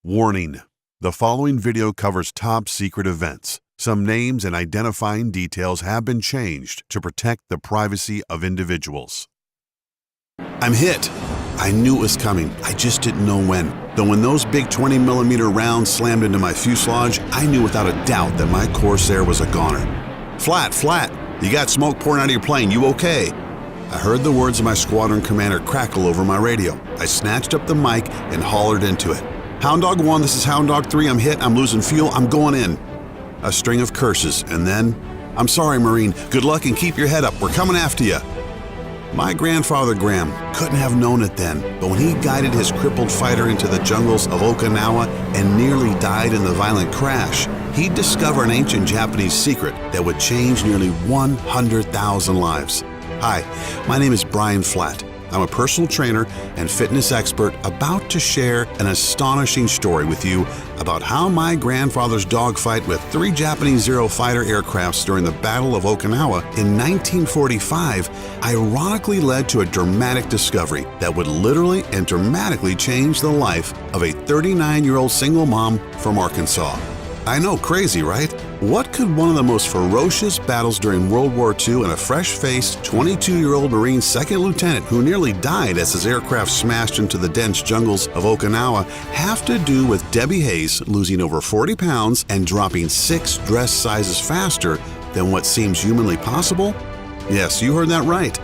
Warning: the following video covers top secret events. Some names and identifying details have been changed to protect the privacy of individuals. I'm hit. I knew it was coming. I just didn't know when. Though when those big 20mm rounds slammed into my fuselage, I knew without a doubt that my Corsair was a goner. Flat. You got smoke pouring out of your plane. You okay? I heard the words of my squadron commander crackle over my radio. I snatched up the mic and hollered into it. Hound Dog 1, this is Hound Dog 3. I'm hit. I'm losing fuel. I'm going in. A string of curses, and then, I'm sorry, Marine. Good luck and keep your head up. We're coming after you. My grandfather Graham couldn't have known it then, but when he guided his crippled fighter into the jungles of Okinawa and nearly died in the violent crash, he'd discover an ancient Japanese secret that would change nearly 100,000 lives. Hi, my name is Brian Flatt. I'm a personal trainer and fitness expert about to share an astonishing story with you about how my grandfather's dogfight with 3 Japanese Zero fighter aircrafts during the Battle of Okinawa in 1945 ironically led to a dramatic discovery that would literally and dramatically change the life of a 39-year-old single mom from Arkansas. I know, crazy, right? What could one of the most ferocious battles during World War II and a fresh-faced 22-year-old Marine second lieutenant who nearly died as his aircraft smashed into the dense jungles of Okinawa have to do with Debbie Hayes losing over 40 pounds and dropping 6 dress sizes faster than what seems humanly possible? Yes, you heard that right.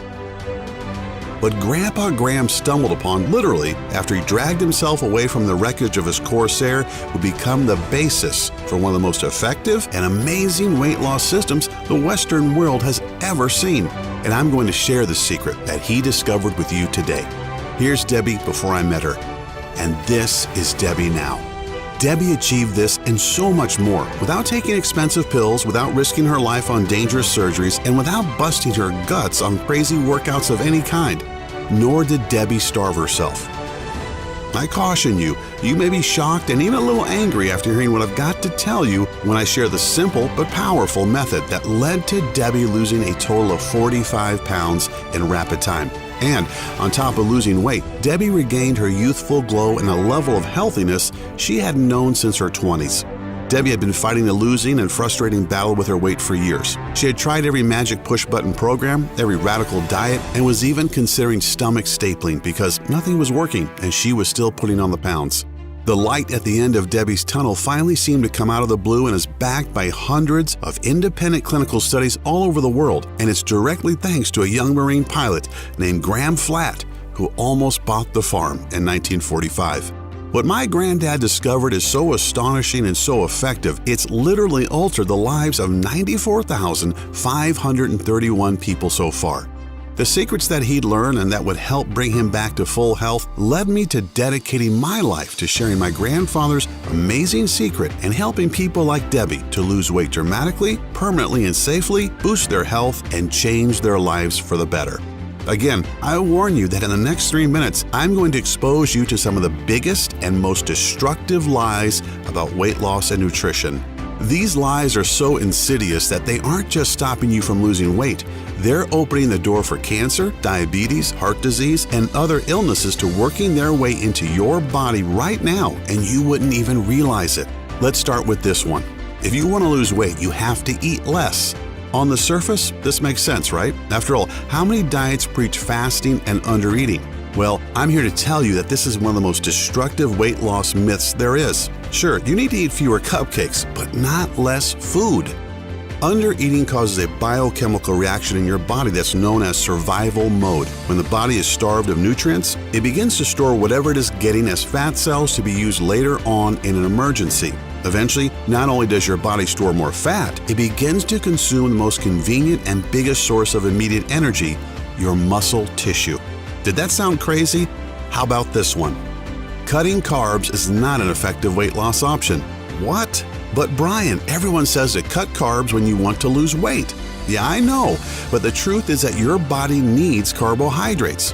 But Grandpa Graham stumbled upon literally after he dragged himself away from the wreckage of his Corsair would become the basis for one of the most effective and amazing weight loss systems the Western world has ever seen. And I'm going to share the secret that he discovered with you today. Here's Debbie before I met her. And this is Debbie now. Debbie achieved this and so much more without taking expensive pills, without risking her life on dangerous surgeries, and without busting her guts on crazy workouts of any kind. Nor did Debbie starve herself. I caution you, you may be shocked and even a little angry after hearing what I've got to tell you when I share the simple but powerful method that led to Debbie losing a total of 45 pounds in rapid time. And on top of losing weight, Debbie regained her youthful glow and a level of healthiness she hadn't known since her 20s. Debbie had been fighting a losing and frustrating battle with her weight for years. She had tried every magic push-button program, every radical diet, and was even considering stomach stapling because nothing was working and she was still putting on the pounds. The light at the end of Debbie's tunnel finally seemed to come out of the blue and is backed by hundreds of independent clinical studies all over the world, and it's directly thanks to a young Marine pilot named Graham Flatt who almost bought the farm in 1945. What my granddad discovered is so astonishing and so effective, it's literally altered the lives of 94,531 people so far. The secrets that he'd learned and that would help bring him back to full health led me to dedicating my life to sharing my grandfather's amazing secret and helping people like Debbie to lose weight dramatically, permanently, and safely, boost their health, and change their lives for the better. Again, I warn you that in the next 3 minutes, I'm going to expose you to some of the biggest and most destructive lies about weight loss and nutrition. These lies are so insidious that they aren't just stopping you from losing weight. They're opening the door for cancer, diabetes, heart disease, and other illnesses to working their way into your body right now, and you wouldn't even realize it. Let's start with this one. If you want to lose weight, you have to eat less. On the surface, this makes sense, right? After all, how many diets preach fasting and undereating? Well, I'm here to tell you that this is one of the most destructive weight loss myths there is. Sure, you need to eat fewer cupcakes, but not less food. Undereating causes a biochemical reaction in your body that's known as survival mode. When the body is starved of nutrients, it begins to store whatever it is getting as fat cells to be used later on in an emergency. Eventually, not only does your body store more fat, it begins to consume the most convenient and biggest source of immediate energy, your muscle tissue. Did that sound crazy? How about this one? Cutting carbs is not an effective weight loss option. What? But Brian, everyone says to cut carbs when you want to lose weight. Yeah, I know, but the truth is that your body needs carbohydrates.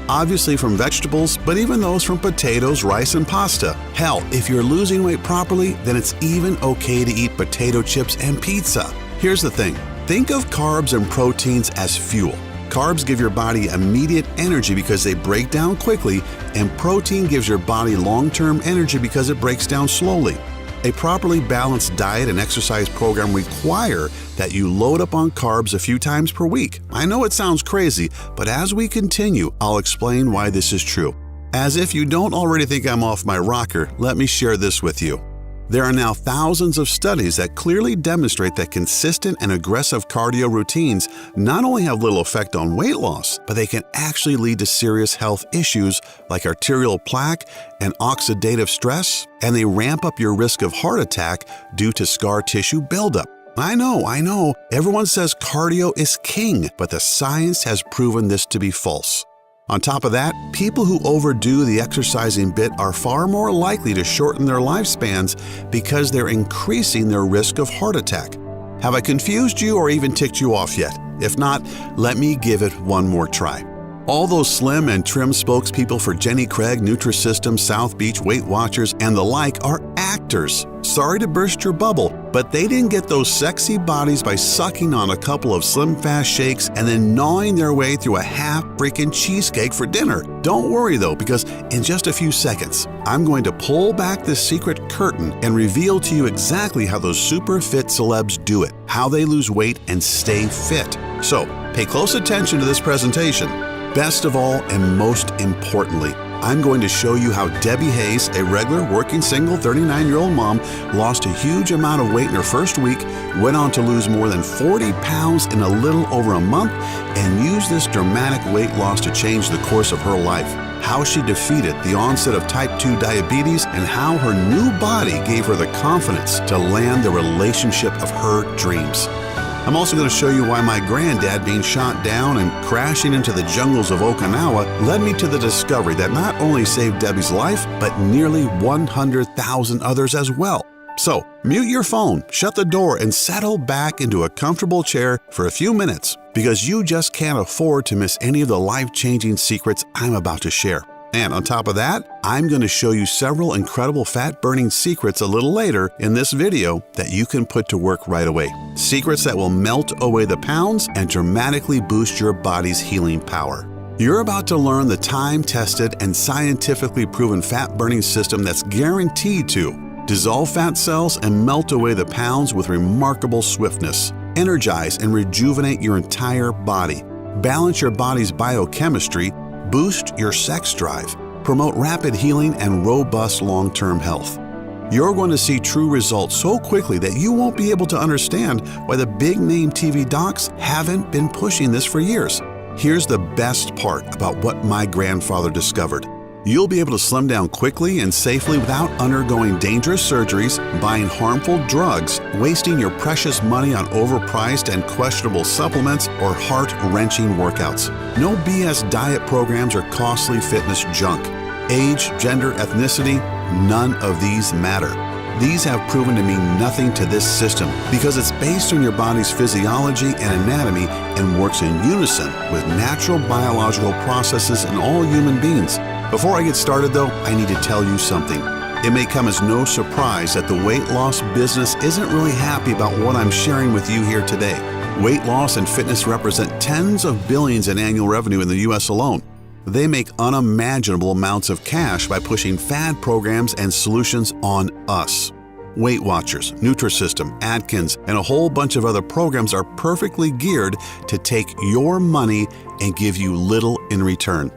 Obviously from vegetables, but even those from potatoes, rice, and pasta. Hell, if you're losing weight properly, then it's even okay to eat potato chips and pizza. Here's the thing. Think of carbs and proteins as fuel. Carbs give your body immediate energy because they break down quickly, and protein gives your body long-term energy because it breaks down slowly. A properly balanced diet and exercise program require that you load up on carbs a few times per week. I know it sounds crazy, but as we continue, I'll explain why this is true. As if you don't already think I'm off my rocker, let me share this with you. There are now thousands of studies that clearly demonstrate that consistent and aggressive cardio routines not only have little effect on weight loss, but they can actually lead to serious health issues like arterial plaque and oxidative stress, and they ramp up your risk of heart attack due to scar tissue buildup. I know, everyone says cardio is king, but the science has proven this to be false. On top of that, people who overdo the exercising bit are far more likely to shorten their lifespans because they're increasing their risk of heart attack. Have I confused you or even ticked you off yet? If not, let me give it one more try. All those slim and trim spokespeople for Jenny Craig, Nutrisystem, South Beach, Weight Watchers, and the like are actors. Sorry to burst your bubble, but they didn't get those sexy bodies by sucking on a couple of Slim Fast shakes and then gnawing their way through a half freaking cheesecake for dinner. Don't worry though, because in just a few seconds, I'm going to pull back the secret curtain and reveal to you exactly how those super fit celebs do it, how they lose weight and stay fit. So, pay close attention to this presentation. Best of all, and most importantly, I'm going to show you how Debbie Hayes, a regular working single 39-year-old mom, lost a huge amount of weight in her first week, went on to lose more than 40 pounds in a little over a month, and used this dramatic weight loss to change the course of her life. How she defeated the onset of type 2 diabetes, and how her new body gave her the confidence to land the relationship of her dreams. I'm also going to show you why my granddad being shot down and crashing into the jungles of Okinawa led me to the discovery that not only saved Debbie's life, but nearly 100,000 others as well. So, mute your phone, shut the door, and settle back into a comfortable chair for a few minutes, because you just can't afford to miss any of the life-changing secrets I'm about to share. And on top of that, I'm going to show you several incredible fat-burning secrets a little later in this video that you can put to work right away. Secrets that will melt away the pounds and dramatically boost your body's healing power. You're about to learn the time-tested and scientifically proven fat-burning system that's guaranteed to dissolve fat cells and melt away the pounds with remarkable swiftness, energize and rejuvenate your entire body, balance your body's biochemistry, boost your sex drive, promote rapid healing and robust long-term health. You're going to see true results so quickly that you won't be able to understand why the big-name TV docs haven't been pushing this for years. Here's the best part about what my grandfather discovered. You'll be able to slim down quickly and safely without undergoing dangerous surgeries, buying harmful drugs, wasting your precious money on overpriced and questionable supplements, or heart-wrenching workouts. No BS diet programs or costly fitness junk. Age, gender, ethnicity, none of these matter. These have proven to mean nothing to this system because it's based on your body's physiology and anatomy and works in unison with natural biological processes in all human beings. Before I get started though, I need to tell you something. It may come as no surprise that the weight loss business isn't really happy about what I'm sharing with you here today. Weight loss and fitness represent tens of billions in annual revenue in the US alone. They make unimaginable amounts of cash by pushing fad programs and solutions on us. Weight Watchers, Nutrisystem, Atkins, and a whole bunch of other programs are perfectly geared to take your money and give you little in return.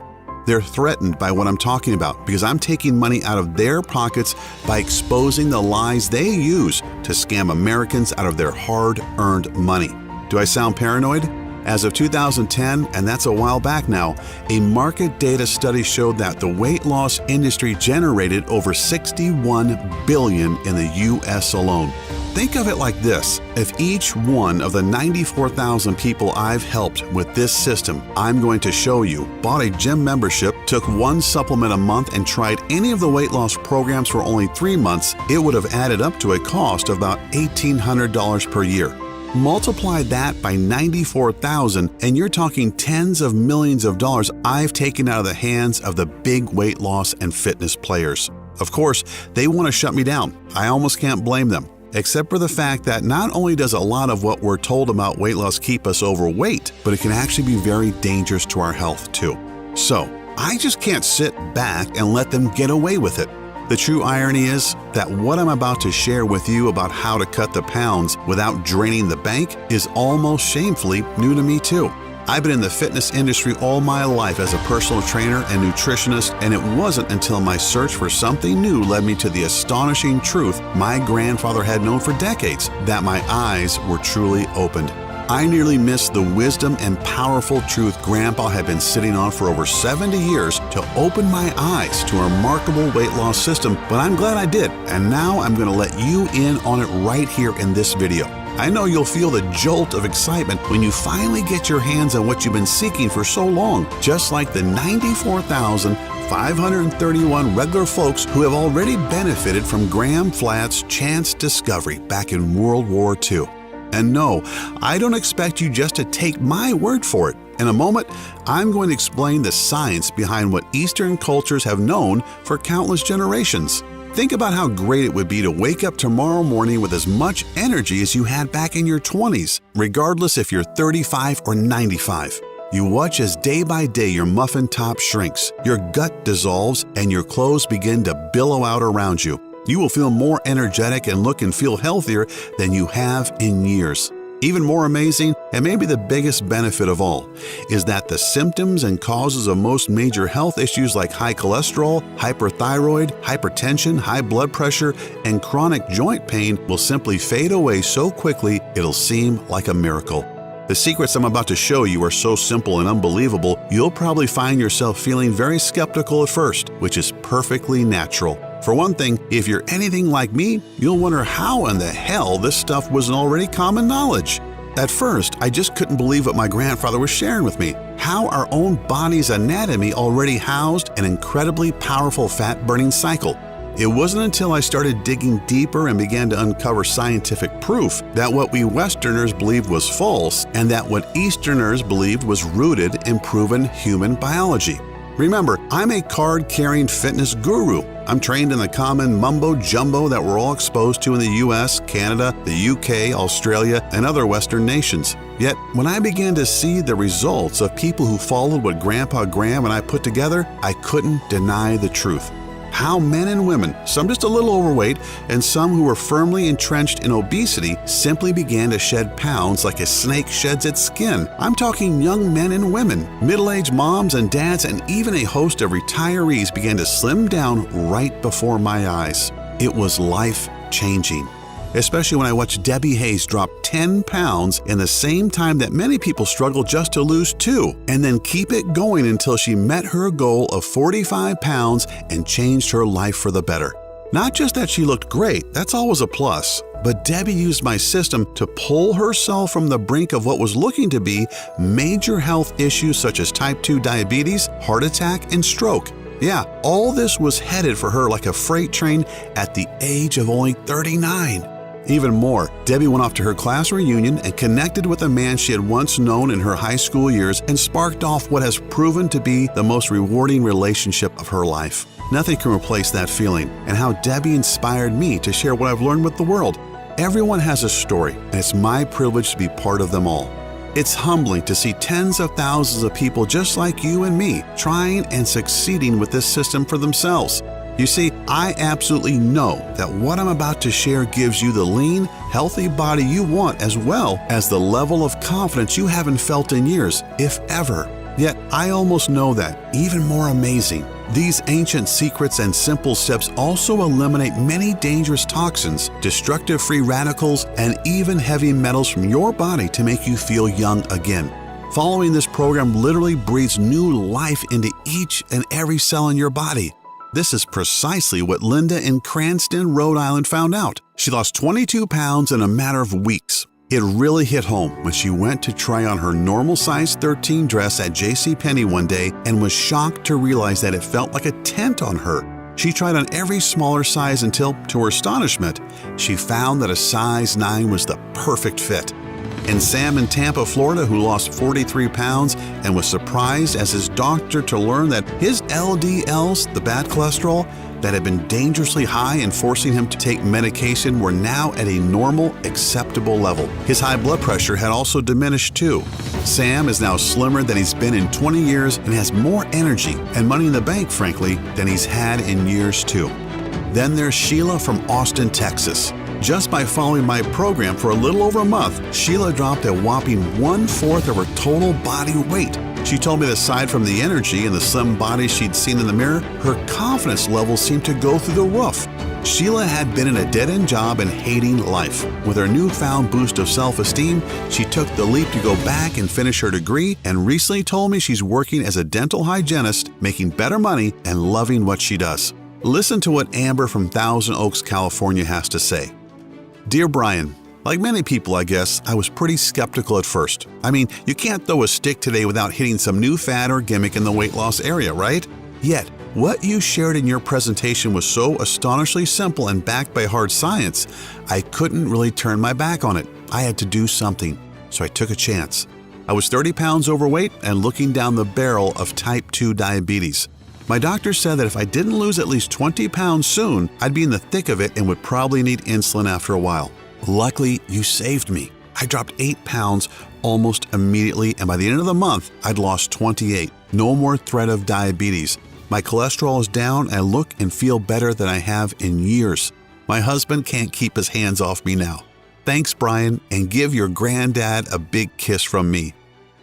They're threatened by what I'm talking about because I'm taking money out of their pockets by exposing the lies they use to scam Americans out of their hard-earned money. Do I sound paranoid? As of 2010, and that's a while back now, a market data study showed that the weight loss industry generated over $61 billion in the US alone. Think of it like this. If each one of the 94,000 people I've helped with this system I'm going to show you bought a gym membership, took one supplement a month, and tried any of the weight loss programs for only 3 months, it would have added up to a cost of about $1,800 per year. Multiply that by 94,000 and you're talking tens of millions of dollars I've taken out of the hands of the big weight loss and fitness players. Of course, they want to shut me down. I almost can't blame them. except for the fact that not only does a lot of what we're told about weight loss keep us overweight, but it can actually be very dangerous to our health too. So, I just can't sit back and let them get away with it. The true irony is that what I'm about to share with you about how to cut the pounds without draining the bank is almost shamefully new to me too. I've been in the fitness industry all my life as a personal trainer and nutritionist, and it wasn't until my search for something new led me to the astonishing truth my grandfather had known for decades that my eyes were truly opened. I nearly missed the wisdom and powerful truth Grandpa had been sitting on for over 70 years to open my eyes to a remarkable weight loss system, but I'm glad I did, and now I'm going to let you in on it right here in this video. I know you'll feel the jolt of excitement when you finally get your hands on what you've been seeking for so long, just like the 94,531 regular folks who have already benefited from Graham Flatt's chance discovery back in World War II. And no, I don't expect you just to take my word for it. In a moment, I'm going to explain the science behind what Eastern cultures have known for countless generations. Think about how great it would be to wake up tomorrow morning with as much energy as you had back in your 20s, regardless if you're 35 or 95. You watch as day by day your muffin top shrinks, your gut dissolves, and your clothes begin to billow out around you. You will feel more energetic and look and feel healthier than you have in years. Even more amazing, and maybe the biggest benefit of all, is that the symptoms and causes of most major health issues like high cholesterol, hyperthyroid, hypertension, high blood pressure, and chronic joint pain will simply fade away so quickly it'll seem like a miracle. The secrets I'm about to show you are so simple and unbelievable, you'll probably find yourself feeling very skeptical at first, which is perfectly natural. For one thing, if you're anything like me, you'll wonder how in the hell this stuff wasn't already common knowledge. At first, I just couldn't believe what my grandfather was sharing with me, how our own body's anatomy already housed an incredibly powerful fat-burning cycle. It wasn't until I started digging deeper and began to uncover scientific proof that what we Westerners believed was false and that what Easterners believed was rooted in proven human biology. Remember, I'm a card-carrying fitness guru. I'm trained in the common mumbo-jumbo that we're all exposed to in the US, Canada, the UK, Australia, and other Western nations. Yet, when I began to see the results of people who followed what Grandpa Graham and I put together, I couldn't deny the truth. How men and women, some just a little overweight, and some who were firmly entrenched in obesity, simply began to shed pounds like a snake sheds its skin. I'm talking young men and women, middle-aged moms and dads, and even a host of retirees began to slim down right before my eyes. It was life-changing. Especially when I watched Debbie Hayes drop 10 pounds in the same time that many people struggle just to lose 2, and then keep it going until she met her goal of 45 pounds and changed her life for the better. Not just that she looked great, that's always a plus, but Debbie used my system to pull herself from the brink of what was looking to be major health issues such as type 2 diabetes, heart attack, and stroke. Yeah, all this was headed for her like a freight train at the age of only 39. Even more, Debbie went off to her class reunion and connected with a man she had once known in her high school years and sparked off what has proven to be the most rewarding relationship of her life. Nothing can replace that feeling and how Debbie inspired me to share what I've learned with the world. Everyone has a story, and it's my privilege to be part of them all. It's humbling to see tens of thousands of people just like you and me trying and succeeding with this system for themselves. You see, I absolutely know that what I'm about to share gives you the lean, healthy body you want as well as the level of confidence you haven't felt in years, if ever. Yet I almost know that, even more amazing, these ancient secrets and simple steps also eliminate many dangerous toxins, destructive free radicals, and even heavy metals from your body to make you feel young again. Following this program literally breathes new life into each and every cell in your body. This is precisely what Linda in Cranston, Rhode Island found out. She lost 22 pounds in a matter of weeks. It really hit home when she went to try on her normal size 13 dress at JCPenney one day and was shocked to realize that it felt like a tent on her. She tried on every smaller size until, to her astonishment, she found that a size 9 was the perfect fit. And Sam in Tampa, Florida, who lost 43 pounds and was surprised as his doctor to learn that his LDLs, the bad cholesterol, that had been dangerously high and forcing him to take medication were now at a normal, acceptable level. His high blood pressure had also diminished too. Sam is now slimmer than he's been in 20 years and has more energy and money in the bank, frankly, than he's had in years too. Then there's Sheila from Austin, Texas. Just by following my program for a little over a month, Sheila dropped a whopping 1/4 of her total body weight. She told me that aside from the energy and the slim body she'd seen in the mirror, her confidence levels seemed to go through the roof. Sheila had been in a dead-end job and hating life. With her newfound boost of self-esteem, she took the leap to go back and finish her degree and recently told me she's working as a dental hygienist, making better money and loving what she does. Listen to what Amber from Thousand Oaks, California has to say. Dear Brian, like many people, I guess, I was pretty skeptical at first. I mean, you can't throw a stick today without hitting some new fad or gimmick in the weight loss area, right? Yet, what you shared in your presentation was so astonishingly simple and backed by hard science, I couldn't really turn my back on it. I had to do something, so I took a chance. I was 30 pounds overweight and looking down the barrel of type 2 diabetes. My doctor said that if I didn't lose at least 20 pounds soon, I'd be in the thick of it and would probably need insulin after a while. Luckily, you saved me. I dropped 8 pounds almost immediately, and by the end of the month, I'd lost 28. No more threat of diabetes. My cholesterol is down, and I look and feel better than I have in years. My husband can't keep his hands off me now. Thanks, Brian, and give your granddad a big kiss from me.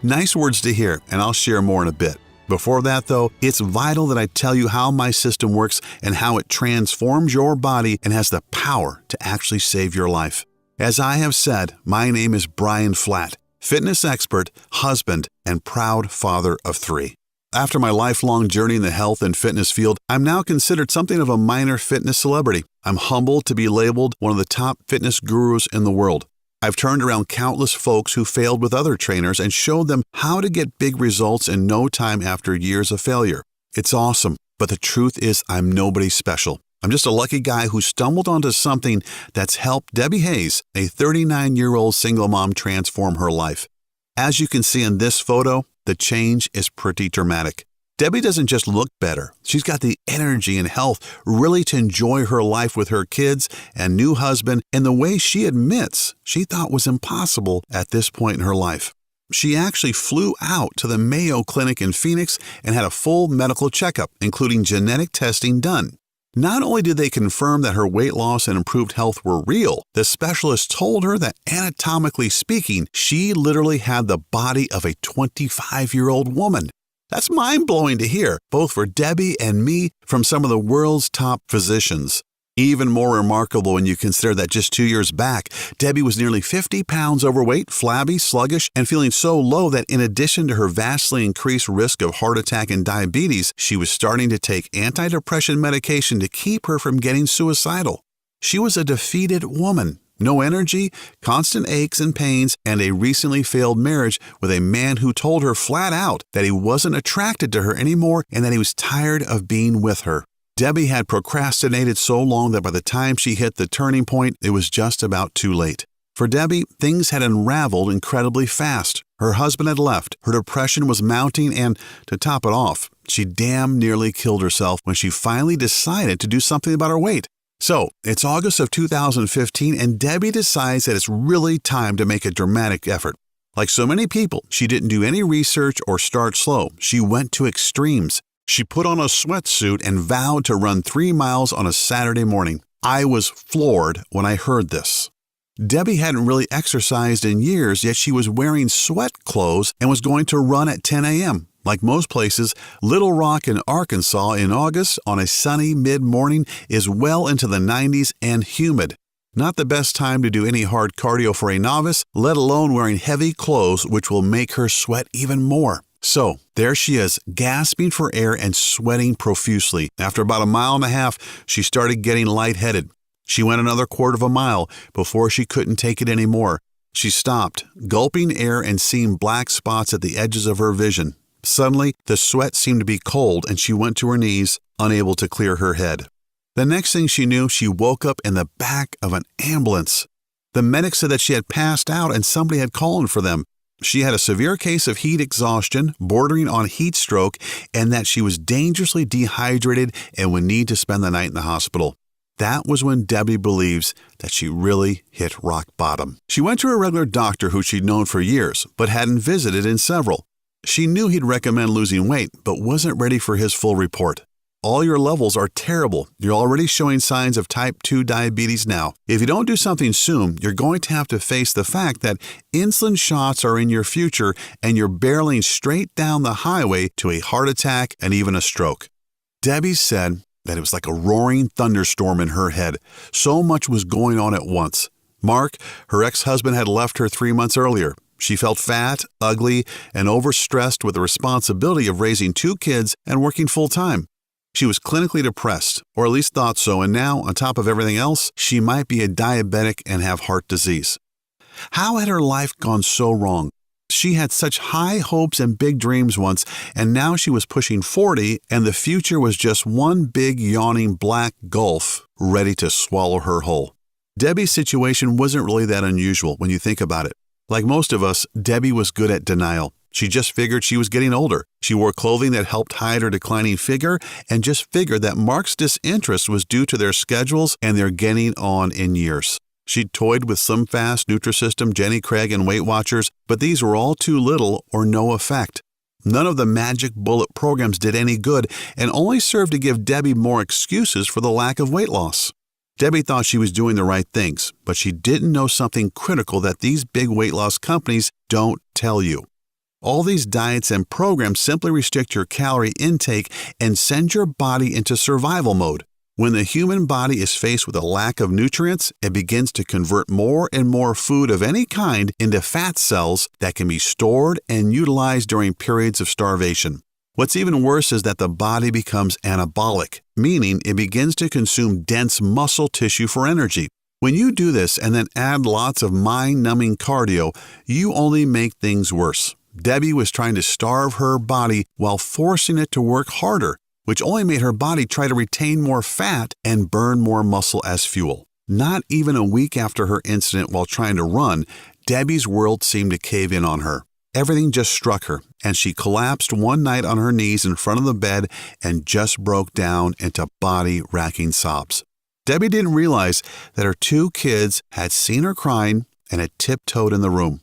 Nice words to hear, and I'll share more in a bit. Before that, though, it's vital that I tell you how my system works and how it transforms your body and has the power to actually save your life. As I have said, my name is Brian Flatt, fitness expert, husband, and proud father of 3. After my lifelong journey in the health and fitness field, I'm now considered something of a minor fitness celebrity. I'm humbled to be labeled one of the top fitness gurus in the world. I've turned around countless folks who failed with other trainers and showed them how to get big results in no time after years of failure. It's awesome, but the truth is I'm nobody special. I'm just a lucky guy who stumbled onto something that's helped Debbie Hayes, a 39-year-old single mom, transform her life. As you can see in this photo, the change is pretty dramatic. Debbie doesn't just look better. She's got the energy and health really to enjoy her life with her kids and new husband in the way she admits she thought was impossible at this point in her life. She actually flew out to the Mayo Clinic in Phoenix and had a full medical checkup, including genetic testing done. Not only did they confirm that her weight loss and improved health were real, the specialist told her that anatomically speaking, she literally had the body of a 25-year-old woman. That's mind-blowing to hear, both for Debbie and me, from some of the world's top physicians. Even more remarkable when you consider that just 2 years back, Debbie was nearly 50 pounds overweight, flabby, sluggish, and feeling so low that in addition to her vastly increased risk of heart attack and diabetes, she was starting to take antidepressant medication to keep her from getting suicidal. She was a defeated woman. No energy, constant aches and pains, and a recently failed marriage with a man who told her flat out that he wasn't attracted to her anymore and that he was tired of being with her. Debbie had procrastinated so long that by the time she hit the turning point, it was just about too late. For Debbie, things had unraveled incredibly fast. Her husband had left, her depression was mounting, and, to top it off, she damn nearly killed herself when she finally decided to do something about her weight. So, it's August of 2015, and Debbie decides that it's really time to make a dramatic effort. Like so many people, she didn't do any research or start slow. She went to extremes. She put on a sweatsuit and vowed to run 3 miles on a Saturday morning. I was floored when I heard this. Debbie hadn't really exercised in years, yet she was wearing sweat clothes and was going to run at 10 a.m. Like most places, Little Rock in Arkansas in August on a sunny mid-morning is well into the 90s and humid. Not the best time to do any hard cardio for a novice, let alone wearing heavy clothes which will make her sweat even more. So, there she is, gasping for air and sweating profusely. After about 1.5 miles, she started getting lightheaded. She went another 1/4 mile before she couldn't take it anymore. She stopped, gulping air and seeing black spots at the edges of her vision. Suddenly, the sweat seemed to be cold and she went to her knees, unable to clear her head. The next thing she knew, she woke up in the back of an ambulance. The medic said that she had passed out and somebody had called for them. She had a severe case of heat exhaustion, bordering on heat stroke, and that she was dangerously dehydrated and would need to spend the night in the hospital. That was when Debbie believes that she really hit rock bottom. She went to a regular doctor who she'd known for years, but hadn't visited in several. She knew he'd recommend losing weight, but wasn't ready for his full report. All your levels are terrible. You're already showing signs of type 2 diabetes now. If you don't do something soon, you're going to have to face the fact that insulin shots are in your future and you're barreling straight down the highway to a heart attack and even a stroke. Debbie said that it was like a roaring thunderstorm in her head. So much was going on at once. Mark, her ex-husband, had left her 3 months earlier. She felt fat, ugly, and overstressed with the responsibility of raising 2 kids and working full-time. She was clinically depressed, or at least thought so, and now, on top of everything else, she might be a diabetic and have heart disease. How had her life gone so wrong? She had such high hopes and big dreams once, and now she was pushing 40, and the future was just one big yawning black gulf ready to swallow her whole. Debbie's situation wasn't really that unusual when you think about it. Like most of us, Debbie was good at denial. She just figured she was getting older. She wore clothing that helped hide her declining figure and just figured that Mark's disinterest was due to their schedules and their getting on in years. She'd toyed with Slim Fast, Nutrisystem, Jenny Craig, and Weight Watchers, but these were all too little or no effect. None of the magic bullet programs did any good and only served to give Debbie more excuses for the lack of weight loss. Debbie thought she was doing the right things, but she didn't know something critical that these big weight loss companies don't tell you. All these diets and programs simply restrict your calorie intake and send your body into survival mode. When the human body is faced with a lack of nutrients, it begins to convert more and more food of any kind into fat cells that can be stored and utilized during periods of starvation. What's even worse is that the body becomes anabolic, meaning it begins to consume dense muscle tissue for energy. When you do this and then add lots of mind-numbing cardio, you only make things worse. Debbie was trying to starve her body while forcing it to work harder, which only made her body try to retain more fat and burn more muscle as fuel. Not even a week after her incident while trying to run, Debbie's world seemed to cave in on her. Everything just struck her, and she collapsed one night on her knees in front of the bed and just broke down into body-racking sobs. Debbie didn't realize that her 2 kids had seen her crying and had tiptoed in the room.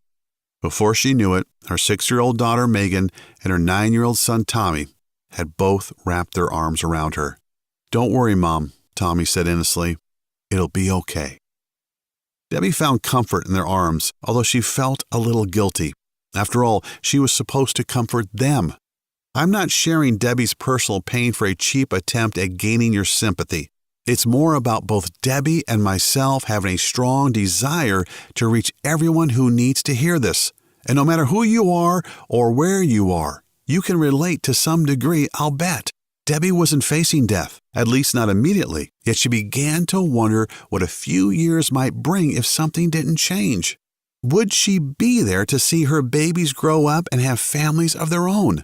Before she knew it, her 6-year-old daughter Megan and her 9-year-old son Tommy had both wrapped their arms around her. "Don't worry, Mom," Tommy said innocently. "It'll be okay." Debbie found comfort in their arms, although she felt a little guilty. After all, she was supposed to comfort them. I'm not sharing Debbie's personal pain for a cheap attempt at gaining your sympathy. It's more about both Debbie and myself having a strong desire to reach everyone who needs to hear this. And no matter who you are or where you are, you can relate to some degree, I'll bet. Debbie wasn't facing death, at least not immediately, yet she began to wonder what a few years might bring if something didn't change. Would she be there to see her babies grow up and have families of their own?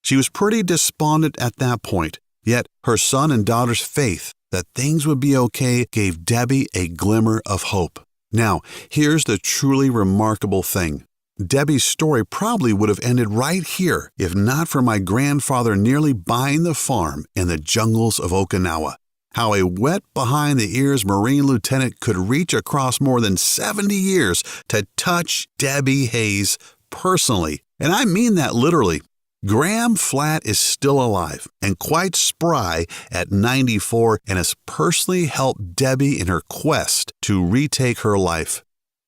She was pretty despondent at that point, yet her son and daughter's faith that things would be okay gave Debbie a glimmer of hope. Now, here's the truly remarkable thing. Debbie's story probably would have ended right here if not for my grandfather nearly buying the farm in the jungles of Okinawa. How a wet behind-the-ears Marine lieutenant could reach across more than 70 years to touch Debbie Hayes personally. And I mean that literally. Graham Flatt is still alive and quite spry at 94 and has personally helped Debbie in her quest to retake her life.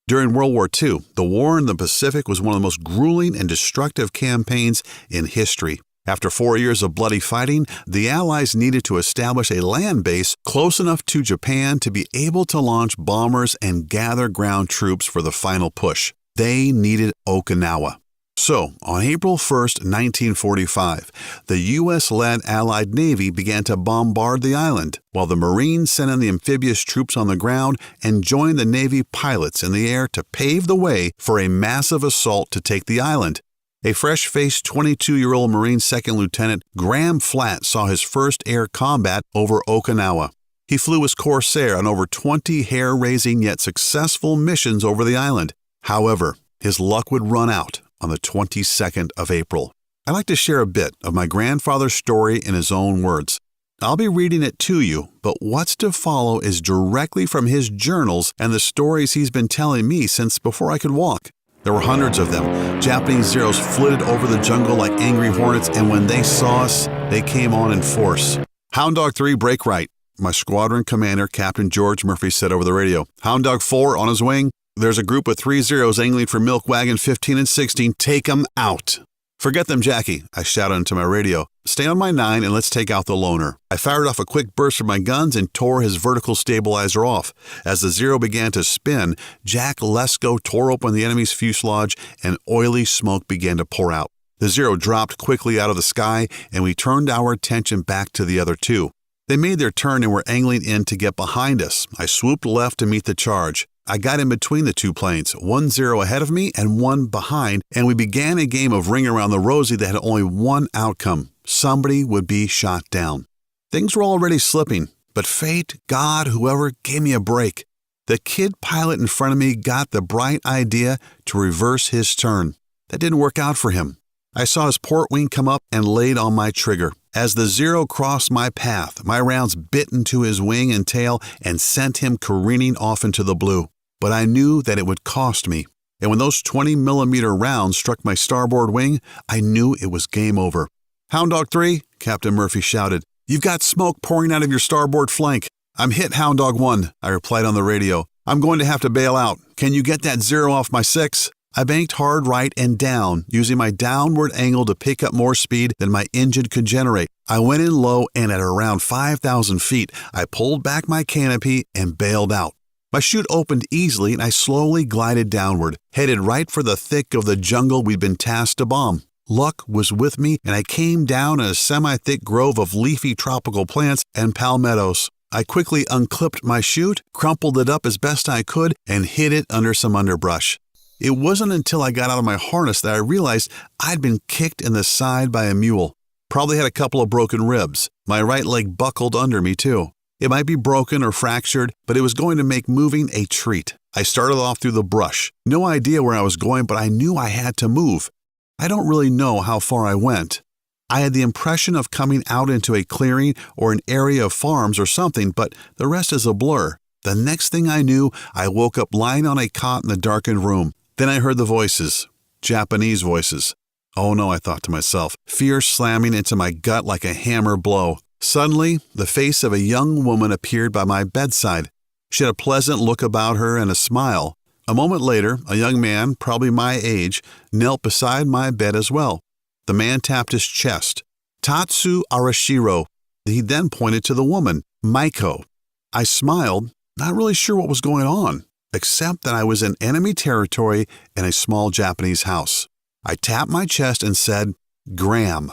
During World War II, the war in the Pacific was one of the most grueling and destructive campaigns in history. After 4 years of bloody fighting, the Allies needed to establish a land base close enough to Japan to be able to launch bombers and gather ground troops for the final push. They needed Okinawa. So, on April 1st, 1945, the U.S.-led Allied Navy began to bombard the island, while the Marines sent in the amphibious troops on the ground and joined the Navy pilots in the air to pave the way for a massive assault to take the island. A fresh-faced 22-year-old Marine Second Lieutenant Graham Flatt saw his first air combat over Okinawa. He flew as Corsair on over 20 hair-raising yet successful missions over the island. However, his luck would run out on the 22nd of April. I'd like to share a bit of my grandfather's story in his own words. I'll be reading it to you, but what's to follow is directly from his journals and the stories he's been telling me since before I could walk. There were hundreds of them. Japanese Zeros flitted over the jungle like angry hornets, and when they saw us, they came on in force. Hound Dog 3, break right. My squadron commander, Captain George Murphy, said over the radio. Hound Dog 4, on his wing. There's a group of 3 Zeros angling for Milk Wagon 15 and 16. Take them out. Forget them, Jackie, I shouted into my radio. Stay on my 9 and let's take out the loner. I fired off a quick burst from my guns and tore his vertical stabilizer off. As the Zero began to spin, Jack Lesko tore open the enemy's fuselage and oily smoke began to pour out. The Zero dropped quickly out of the sky and we turned our attention back to the other 2. They made their turn and were angling in to get behind us. I swooped left to meet the charge. I got in between the 2 planes, 1 Zero ahead of me and 1 behind, and we began a game of Ring Around the Rosie that had only one outcome. Somebody would be shot down. Things were already slipping, but fate, God, whoever, gave me a break. The kid pilot in front of me got the bright idea to reverse his turn. That didn't work out for him. I saw his port wing come up and laid on my trigger. As the Zero crossed my path, my rounds bit into his wing and tail and sent him careening off into the blue. But I knew that it would cost me. And when those 20-millimeter rounds struck my starboard wing, I knew it was game over. Hound Dog 3, Captain Murphy shouted. You've got smoke pouring out of your starboard flank. I'm hit, Hound Dog 1, I replied on the radio. I'm going to have to bail out. Can you get that Zero off my 6? I banked hard right and down, using my downward angle to pick up more speed than my engine could generate. I went in low and at around 5,000 feet, I pulled back my canopy and bailed out. My chute opened easily and I slowly glided downward, headed right for the thick of the jungle we'd been tasked to bomb. Luck was with me and I came down in a semi-thick grove of leafy tropical plants and palmettos. I quickly unclipped my chute, crumpled it up as best I could, and hid it under some underbrush. It wasn't until I got out of my harness that I realized I'd been kicked in the side by a mule. Probably had a couple of broken ribs. My right leg buckled under me too. It might be broken or fractured, but it was going to make moving a treat. I started off through the brush. No idea where I was going, but I knew I had to move. I don't really know how far I went. I had the impression of coming out into a clearing or an area of farms or something, but the rest is a blur. The next thing I knew, I woke up lying on a cot in the darkened room. Then I heard the voices. Japanese voices. Oh no, I thought to myself, fear slamming into my gut like a hammer blow. Suddenly, the face of a young woman appeared by my bedside. She had a pleasant look about her and a smile. A moment later, a young man, probably my age, knelt beside my bed as well. The man tapped his chest. Tatsu Arashiro. He then pointed to the woman, Maiko. I smiled, not really sure what was going on, except that I was in enemy territory in a small Japanese house. I tapped my chest and said, Graham.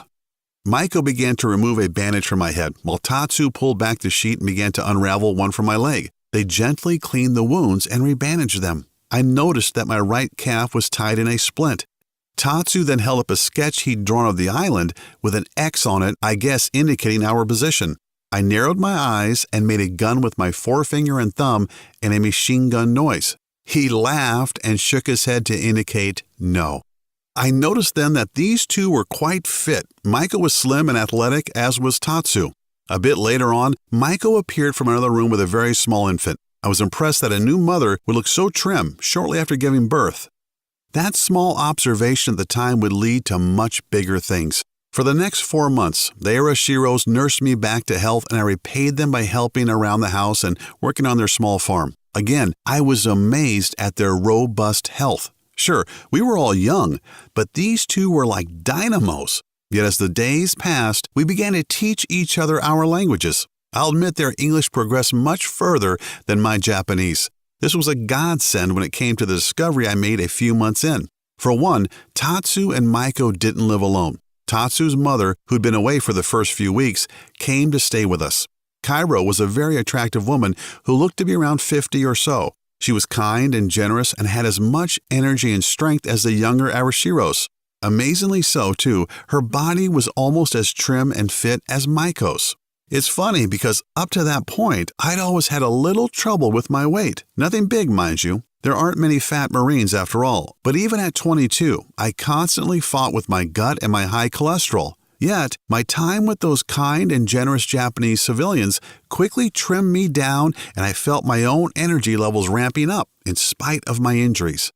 Maiko began to remove a bandage from my head, while Tatsu pulled back the sheet and began to unravel one from my leg. They gently cleaned the wounds and rebandaged them. I noticed that my right calf was tied in a splint. Tatsu then held up a sketch he'd drawn of the island with an X on it, I guess indicating our position. I narrowed my eyes and made a gun with my forefinger and thumb and a machine gun noise. He laughed and shook his head to indicate no. I noticed then that these two were quite fit. Maiko was slim and athletic, as was Tatsu. A bit later on, Maiko appeared from another room with a very small infant. I was impressed that a new mother would look so trim shortly after giving birth. That small observation at the time would lead to much bigger things. For the next 4 months, the Arashiros nursed me back to health and I repaid them by helping around the house and working on their small farm. Again, I was amazed at their robust health. Sure, we were all young, but these two were like dynamos. Yet as the days passed, we began to teach each other our languages. I'll admit their English progressed much further than my Japanese. This was a godsend when it came to the discovery I made a few months in. For one, Tatsu and Maiko didn't live alone. Tatsu's mother, who'd been away for the first few weeks, came to stay with us. Cairo was a very attractive woman who looked to be around 50 or so. She was kind and generous and had as much energy and strength as the younger Arashiros. Amazingly so, too, her body was almost as trim and fit as Maiko's. It's funny because up to that point, I'd always had a little trouble with my weight. Nothing big, mind you. There aren't many fat Marines after all, but even at 22, I constantly fought with my gut and my high cholesterol. Yet, my time with those kind and generous Japanese civilians quickly trimmed me down, and I felt my own energy levels ramping up in spite of my injuries.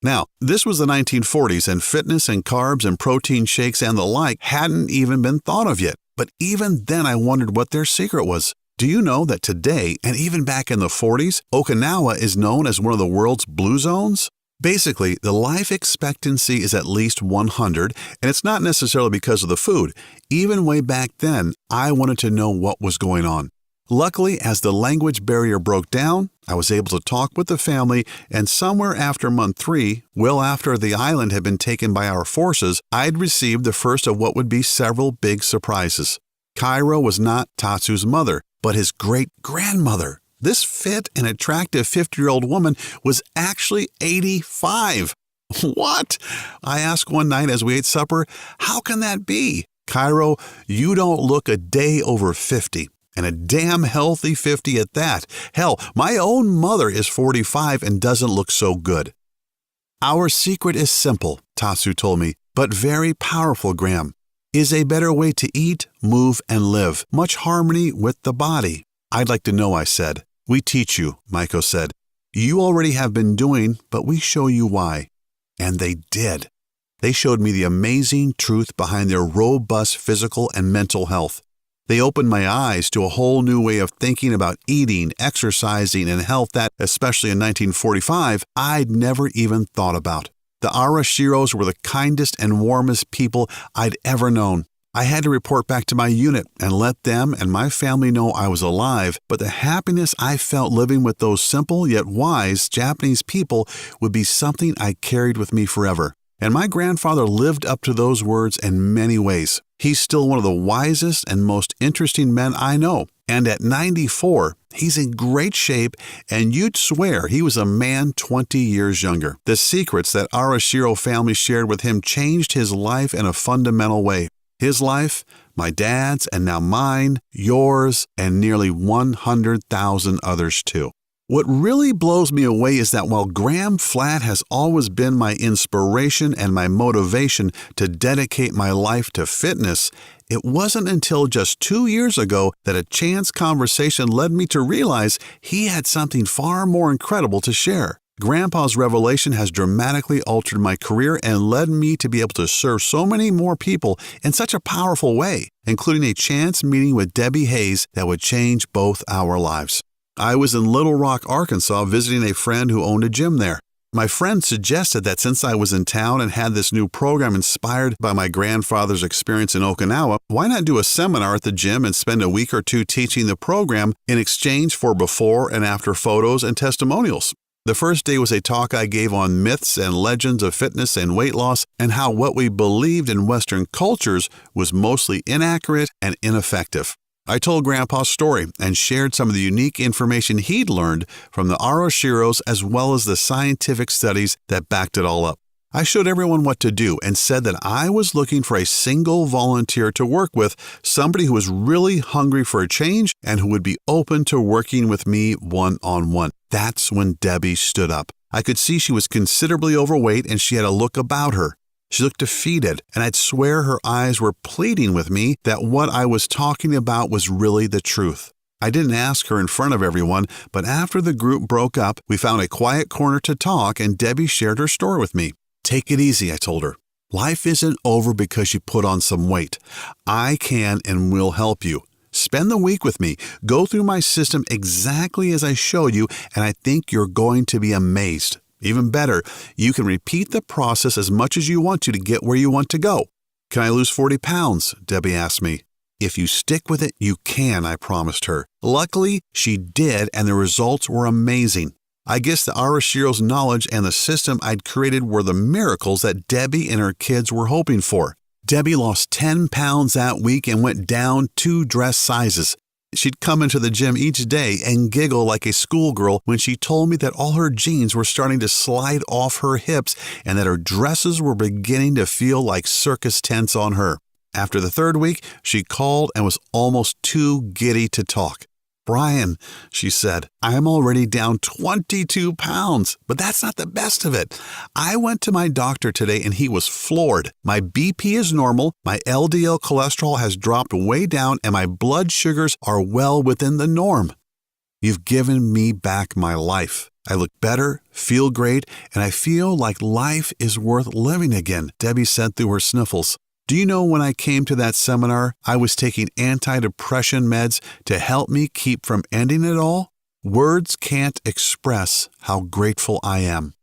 Now, this was the 1940s, and fitness and carbs and protein shakes and the like hadn't even been thought of yet. But even then I wondered what their secret was. Do you know that today, and even back in the 40s, Okinawa is known as one of the world's blue zones? Basically, the life expectancy is at least 100, and it's not necessarily because of the food. Even way back then, I wanted to know what was going on. Luckily, as the language barrier broke down, I was able to talk with the family, and somewhere after month 3, well after the island had been taken by our forces, I'd received the first of what would be several big surprises. Cairo was not Tatsu's mother, but his great-grandmother. This fit and attractive 50-year-old woman was actually 85. What? I asked one night as we ate supper, how can that be? Cairo, you don't look a day over 50. And a damn healthy 50 at that. Hell, my own mother is 45 and doesn't look so good. Our secret is simple, Tatsu told me, but very powerful, Graham. Is a better way to eat, move, and live. Much harmony with the body. I'd like to know, I said. We teach you, Maiko said. You already have been doing, but we show you why. And they did. They showed me the amazing truth behind their robust physical and mental health. They opened my eyes to a whole new way of thinking about eating, exercising, and health that, especially in 1945, I'd never even thought about. The Arashiros were the kindest and warmest people I'd ever known. I had to report back to my unit and let them and my family know I was alive, but the happiness I felt living with those simple yet wise Japanese people would be something I carried with me forever. And my grandfather lived up to those words in many ways. He's still one of the wisest and most interesting men I know. And at 94, he's in great shape, and you'd swear he was a man 20 years younger. The secrets that Arashiro family shared with him changed his life in a fundamental way. His life, my dad's, and now mine, yours, and nearly 100,000 others too. What really blows me away is that while Graham Flatt has always been my inspiration and my motivation to dedicate my life to fitness, it wasn't until just 2 years ago that a chance conversation led me to realize he had something far more incredible to share. Grandpa's revelation has dramatically altered my career and led me to be able to serve so many more people in such a powerful way, including a chance meeting with Debbie Hayes that would change both our lives. I was in Little Rock, Arkansas, visiting a friend who owned a gym there. My friend suggested that since I was in town and had this new program inspired by my grandfather's experience in Okinawa, why not do a seminar at the gym and spend a week or two teaching the program in exchange for before and after photos and testimonials. The first day was a talk I gave on myths and legends of fitness and weight loss and how what we believed in Western cultures was mostly inaccurate and ineffective. I told Grandpa's story and shared some of the unique information he'd learned from the Arashiros as well as the scientific studies that backed it all up. I showed everyone what to do and said that I was looking for a single volunteer to work with, somebody who was really hungry for a change and who would be open to working with me one-on-one. That's when Debbie stood up. I could see she was considerably overweight and she had a look about her. She looked defeated, and I'd swear her eyes were pleading with me that what I was talking about was really the truth. I didn't ask her in front of everyone, but after the group broke up, we found a quiet corner to talk, and Debbie shared her story with me. Take it easy, I told her. Life isn't over because you put on some weight. I can and will help you. Spend the week with me. Go through my system exactly as I showed you, and I think you're going to be amazed. Even better, you can repeat the process as much as you want to get where you want to go. Can I lose 40 pounds? Debbie asked me. If you stick with it, you can, I promised her. Luckily, she did, and the results were amazing. I guess the Arashiro's knowledge and the system I'd created were the miracles that Debbie and her kids were hoping for. Debbie lost 10 pounds that week and went down 2 dress sizes. She'd come into the gym each day and giggle like a schoolgirl when she told me that all her jeans were starting to slide off her hips and that her dresses were beginning to feel like circus tents on her. After the 3rd week, she called and was almost too giddy to talk. "Brian," she said, "I'm already down 22 pounds, but that's not the best of it. I went to my doctor today and he was floored. My BP is normal, my LDL cholesterol has dropped way down, and my blood sugars are well within the norm. You've given me back my life. I look better, feel great, and I feel like life is worth living again," Debbie said through her sniffles. "Do you know when I came to that seminar, I was taking antidepressant meds to help me keep from ending it all? Words can't express how grateful I am."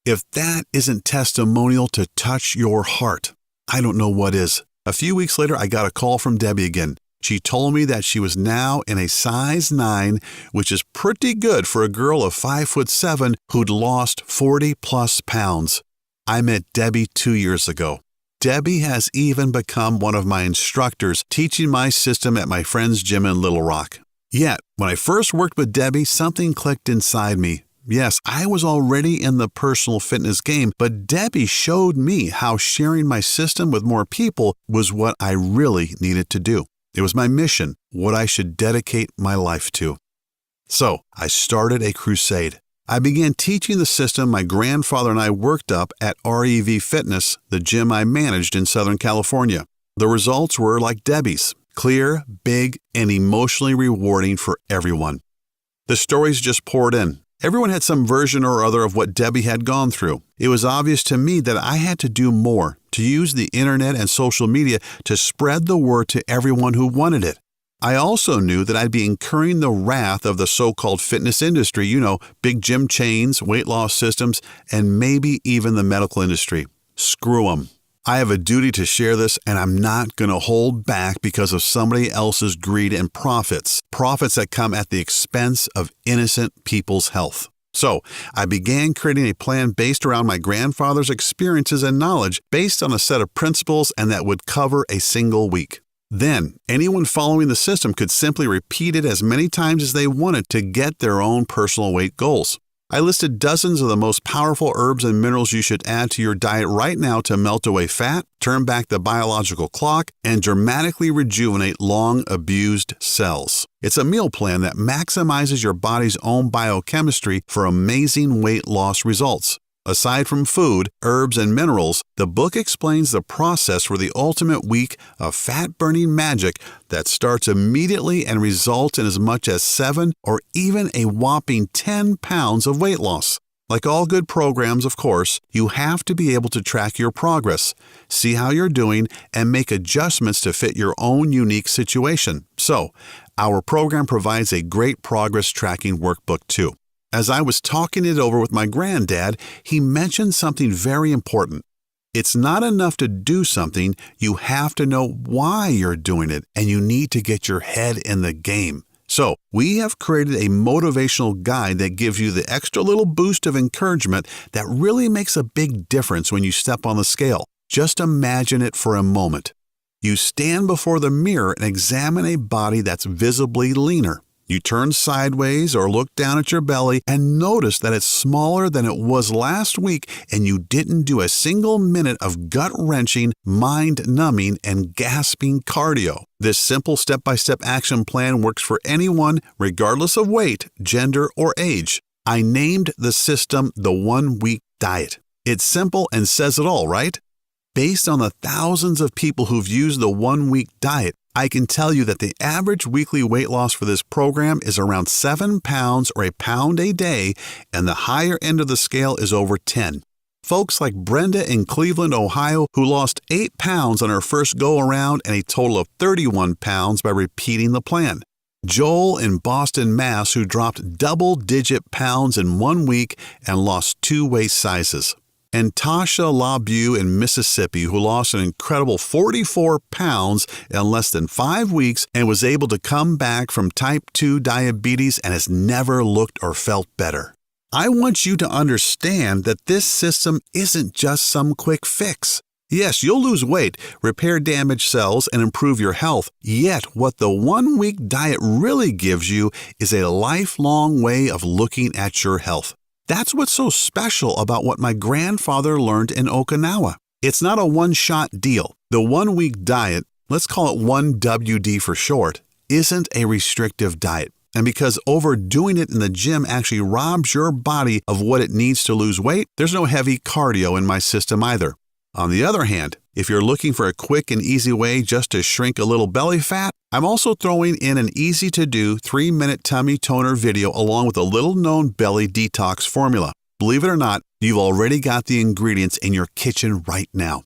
If that isn't testimonial to touch your heart, I don't know what is. A few weeks later, I got a call from Debbie again. She told me that she was now in a size 9, which is pretty good for a girl of 5'7" who'd lost 40+ pounds. I met Debbie 2 years ago. Debbie has even become one of my instructors, teaching my system at my friend's gym in Little Rock. Yet, when I first worked with Debbie, something clicked inside me. Yes, I was already in the personal fitness game, but Debbie showed me how sharing my system with more people was what I really needed to do. It was my mission, what I should dedicate my life to. So, I started a crusade. I began teaching the system my grandfather and I worked up at REV Fitness, the gym I managed in Southern California. The results were like Debbie's, clear, big, and emotionally rewarding for everyone. The stories just poured in. Everyone had some version or other of what Debbie had gone through. It was obvious to me that I had to do more, to use the internet and social media to spread the word to everyone who wanted it. I also knew that I'd be incurring the wrath of the so-called fitness industry, big gym chains, weight loss systems, and maybe even the medical industry. Screw them. I have a duty to share this, and I'm not going to hold back because of somebody else's greed and profits that come at the expense of innocent people's health. So, I began creating a plan based around my grandfather's experiences and knowledge, based on a set of principles, and that would cover a single week. Then, anyone following the system could simply repeat it as many times as they wanted to get their own personal weight goals. I listed dozens of the most powerful herbs and minerals you should add to your diet right now to melt away fat, turn back the biological clock, and dramatically rejuvenate long-abused cells. It's a meal plan that maximizes your body's own biochemistry for amazing weight loss results. Aside from food, herbs, and minerals, the book explains the process for the ultimate week of fat-burning magic that starts immediately and results in as much as 7 or even a whopping 10 pounds of weight loss. Like all good programs, of course, you have to be able to track your progress, see how you're doing, and make adjustments to fit your own unique situation. So, our program provides a great progress tracking workbook too. As I was talking it over with my granddad, he mentioned something very important. It's not enough to do something, you have to know why you're doing it, and you need to get your head in the game. So, we have created a motivational guide that gives you the extra little boost of encouragement that really makes a big difference when you step on the scale. Just imagine it for a moment. You stand before the mirror and examine a body that's visibly leaner. You turn sideways or look down at your belly and notice that it's smaller than it was last week, and you didn't do a single minute of gut-wrenching, mind-numbing, and gasping cardio. This simple step-by-step action plan works for anyone, regardless of weight, gender, or age. I named the system the 1 Week Diet. It's simple and says it all, right? Based on the thousands of people who've used the 1 Week Diet, I can tell you that the average weekly weight loss for this program is around 7 pounds or a pound a day, and the higher end of the scale is over 10. Folks like Brenda in Cleveland, Ohio, who lost 8 pounds on her first go-around and a total of 31 pounds by repeating the plan. Joel in Boston, Mass., who dropped double-digit pounds in 1 week and lost 2 waist sizes. And Tasha LaBeau in Mississippi, who lost an incredible 44 pounds in less than 5 weeks and was able to come back from type 2 diabetes and has never looked or felt better. I want you to understand that this system isn't just some quick fix. Yes, you'll lose weight, repair damaged cells, and improve your health, yet what the 1 Week Diet really gives you is a lifelong way of looking at your health. That's what's so special about what my grandfather learned in Okinawa. It's not a one-shot deal. The 1 Week Diet, let's call it 1WD for short, isn't a restrictive diet. And because overdoing it in the gym actually robs your body of what it needs to lose weight, there's no heavy cardio in my system either. On the other hand, if you're looking for a quick and easy way just to shrink a little belly fat, I'm also throwing in an easy-to-do 3-minute tummy toner video along with a little-known belly detox formula. Believe it or not, you've already got the ingredients in your kitchen right now.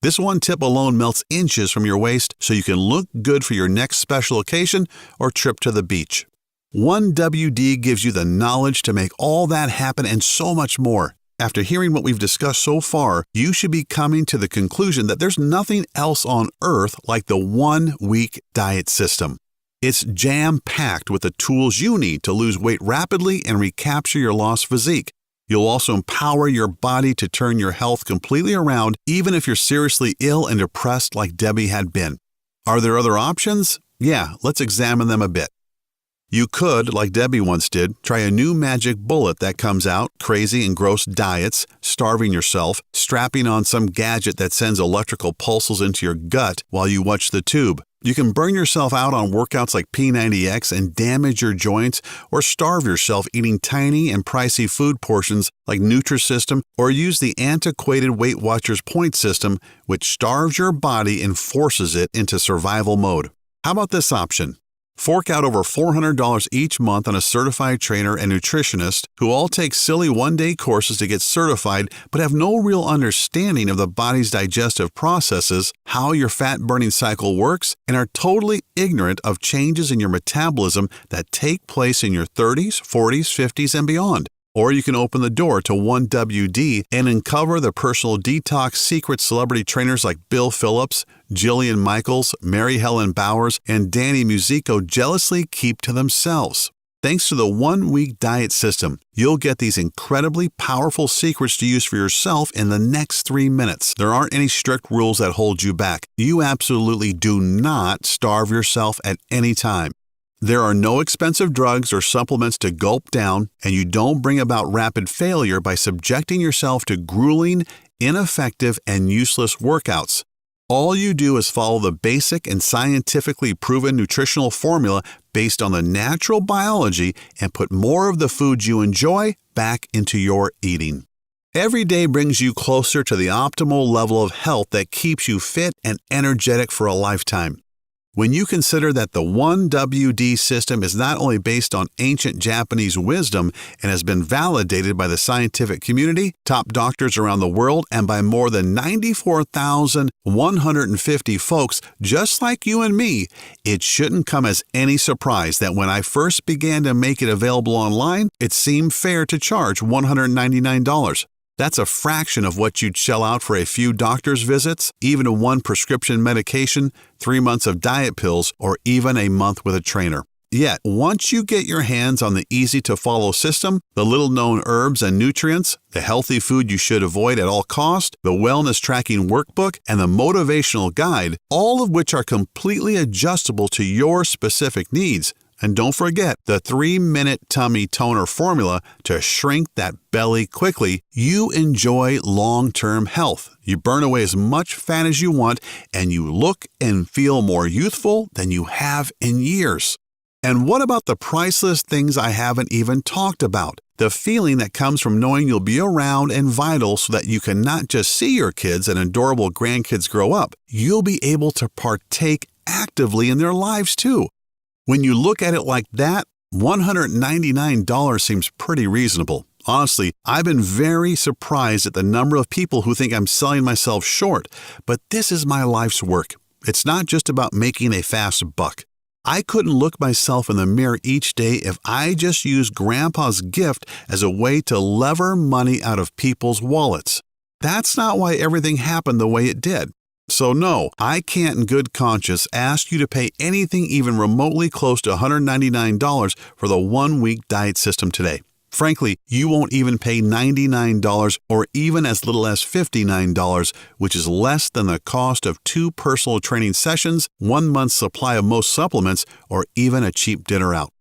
This one tip alone melts inches from your waist so you can look good for your next special occasion or trip to the beach. 1WD gives you the knowledge to make all that happen and so much more. After hearing what we've discussed so far, you should be coming to the conclusion that there's nothing else on earth like the 1-week diet system. It's jam-packed with the tools you need to lose weight rapidly and recapture your lost physique. You'll also empower your body to turn your health completely around, even if you're seriously ill and depressed like Debbie had been. Are there other options? Yeah, let's examine them a bit. You could, like Debbie once did, try a new magic bullet that comes out, crazy and gross diets, starving yourself, strapping on some gadget that sends electrical pulses into your gut while you watch the tube. You can burn yourself out on workouts like P90X and damage your joints, or starve yourself eating tiny and pricey food portions like Nutrisystem, or use the antiquated Weight Watchers point system, which starves your body and forces it into survival mode. How about this option? Fork out over $400 each month on a certified trainer and nutritionist who all take silly one-day courses to get certified but have no real understanding of the body's digestive processes, how your fat-burning cycle works, and are totally ignorant of changes in your metabolism that take place in your 30s, 40s, 50s, and beyond. Or you can open the door to 1WD and uncover the personal detox secret celebrity trainers like Bill Phillips, Jillian Michaels, Mary Helen Bowers, and Danny Musico jealously keep to themselves. Thanks to the 1-week diet system, you'll get these incredibly powerful secrets to use for yourself in the next 3 minutes. There aren't any strict rules that hold you back. You absolutely do not starve yourself at any time. There are no expensive drugs or supplements to gulp down, and you don't bring about rapid failure by subjecting yourself to grueling, ineffective, and useless workouts. All you do is follow the basic and scientifically proven nutritional formula based on the natural biology and put more of the foods you enjoy back into your eating. Every day brings you closer to the optimal level of health that keeps you fit and energetic for a lifetime. When you consider that the 1WD system is not only based on ancient Japanese wisdom and has been validated by the scientific community, top doctors around the world, and by more than 94,150 folks just like you and me, it shouldn't come as any surprise that when I first began to make it available online, it seemed fair to charge $199. That's a fraction of what you'd shell out for a few doctor's visits, even one prescription medication, 3 months of diet pills, or even a month with a trainer. Yet, once you get your hands on the easy-to-follow system, the little-known herbs and nutrients, the healthy food you should avoid at all costs, the wellness tracking workbook, and the motivational guide, all of which are completely adjustable to your specific needs, and don't forget the 3-minute tummy toner formula to shrink that belly quickly, you enjoy long-term health. You burn away as much fat as you want, and you look and feel more youthful than you have in years. And what about the priceless things I haven't even talked about? The feeling that comes from knowing you'll be around and vital so that you can not just see your kids and adorable grandkids grow up, you'll be able to partake actively in their lives too. When you look at it like that, $199 seems pretty reasonable. Honestly, I've been very surprised at the number of people who think I'm selling myself short, but this is my life's work. It's not just about making a fast buck. I couldn't look myself in the mirror each day if I just used Grandpa's gift as a way to lever money out of people's wallets. That's not why everything happened the way it did. So no, I can't in good conscience ask you to pay anything even remotely close to $199 for the 1-week diet system today. Frankly, you won't even pay $99 or even as little as $59, which is less than the cost of 2 personal training sessions, 1 month's supply of most supplements, or even a cheap dinner out.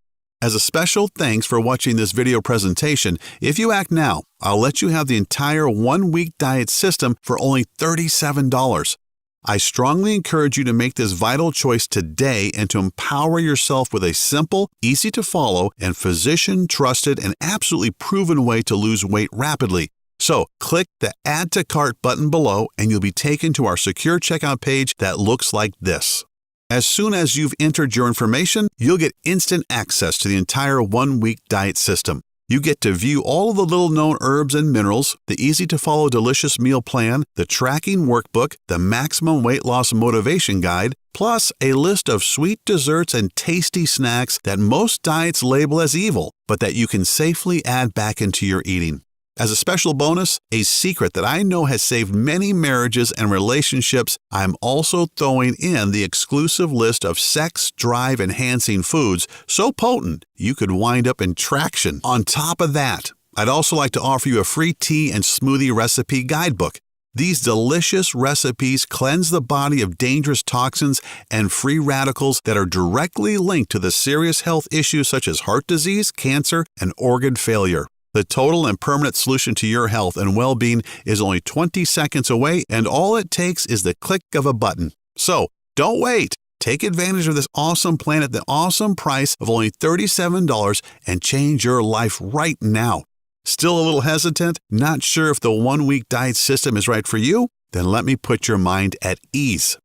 As a special thanks for watching this video presentation, if you act now, I'll let you have the entire 1-week diet system for only $37. I strongly encourage you to make this vital choice today and to empower yourself with a simple, easy-to-follow, and physician-trusted and absolutely proven way to lose weight rapidly. So, click the Add to Cart button below and you'll be taken to our secure checkout page that looks like this. As soon as you've entered your information, you'll get instant access to the entire one-week diet system. You get to view all of the little-known herbs and minerals, the easy-to-follow delicious meal plan, the tracking workbook, the maximum weight loss motivation guide, plus a list of sweet desserts and tasty snacks that most diets label as evil, but that you can safely add back into your eating. As a special bonus, a secret that I know has saved many marriages and relationships, I'm also throwing in the exclusive list of sex drive-enhancing foods so potent you could wind up in traction. On top of that, I'd also like to offer you a free tea and smoothie recipe guidebook. These delicious recipes cleanse the body of dangerous toxins and free radicals that are directly linked to the serious health issues such as heart disease, cancer, and organ failure. The total and permanent solution to your health and well-being is only 20 seconds away, and all it takes is the click of a button. So, don't wait. Take advantage of this awesome plan at the awesome price of only $37 and change your life right now. Still a little hesitant? Not sure if the one-week diet system is right for you? Then let me put your mind at ease.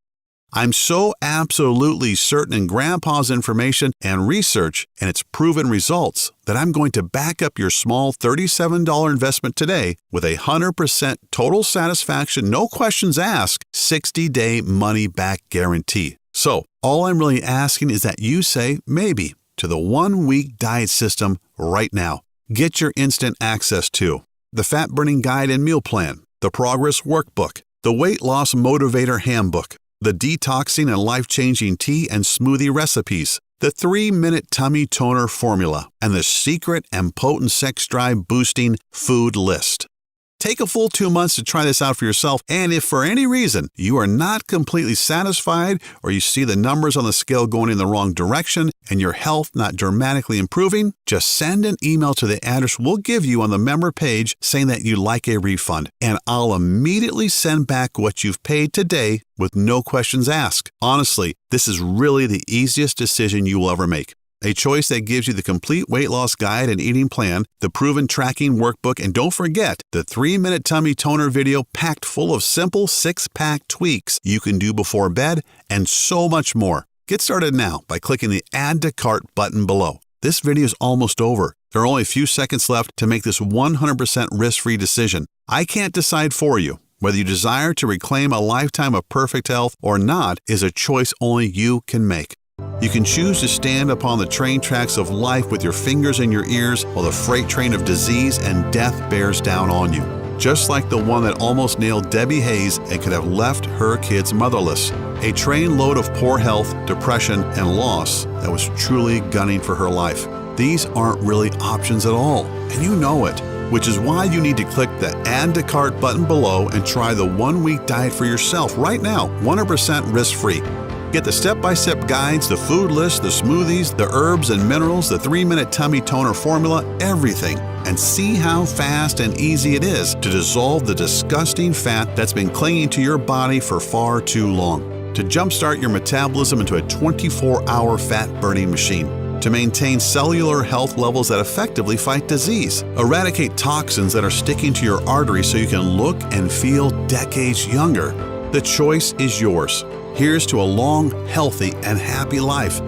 I'm so absolutely certain in Grandpa's information and research and its proven results that I'm going to back up your small $37 investment today with a 100% total satisfaction, no questions asked, 60-day money-back guarantee. So, all I'm really asking is that you say maybe to the one-week diet system right now. Get your instant access to the Fat Burning Guide and Meal Plan, the Progress Workbook, the Weight Loss Motivator Handbook, the detoxing and life-changing tea and smoothie recipes, the 3-minute tummy toner formula, and the secret and potent sex drive boosting food list. Take a full 2 months to try this out for yourself, and if for any reason you are not completely satisfied or you see the numbers on the scale going in the wrong direction and your health not dramatically improving, just send an email to the address we'll give you on the member page saying that you'd like a refund, and I'll immediately send back what you've paid today with no questions asked. Honestly, this is really the easiest decision you will ever make. A choice that gives you the complete weight loss guide and eating plan, the proven tracking workbook, and don't forget the 3-minute tummy toner video packed full of simple 6-pack tweaks you can do before bed, and so much more. Get started now by clicking the Add to Cart button below. This video is almost over. There are only a few seconds left to make this 100% risk-free decision. I can't decide for you. Whether you desire to reclaim a lifetime of perfect health or not is a choice only you can make. You can choose to stand upon the train tracks of life with your fingers in your ears while the freight train of disease and death bears down on you. Just like the one that almost nailed Debbie Hayes and could have left her kids motherless. A train load of poor health, depression, and loss that was truly gunning for her life. These aren't really options at all, and you know it, which is why you need to click the Add to Cart button below and try the one-week diet for yourself right now, 100% risk-free. Get the step-by-step guides, the food list, the smoothies, the herbs and minerals, the 3-minute tummy toner formula, everything, and see how fast and easy it is to dissolve the disgusting fat that's been clinging to your body for far too long. To jumpstart your metabolism into a 24-hour fat-burning machine. To maintain cellular health levels that effectively fight disease. Eradicate toxins that are sticking to your arteries so you can look and feel decades younger. The choice is yours. Here's to a long, healthy, and happy life.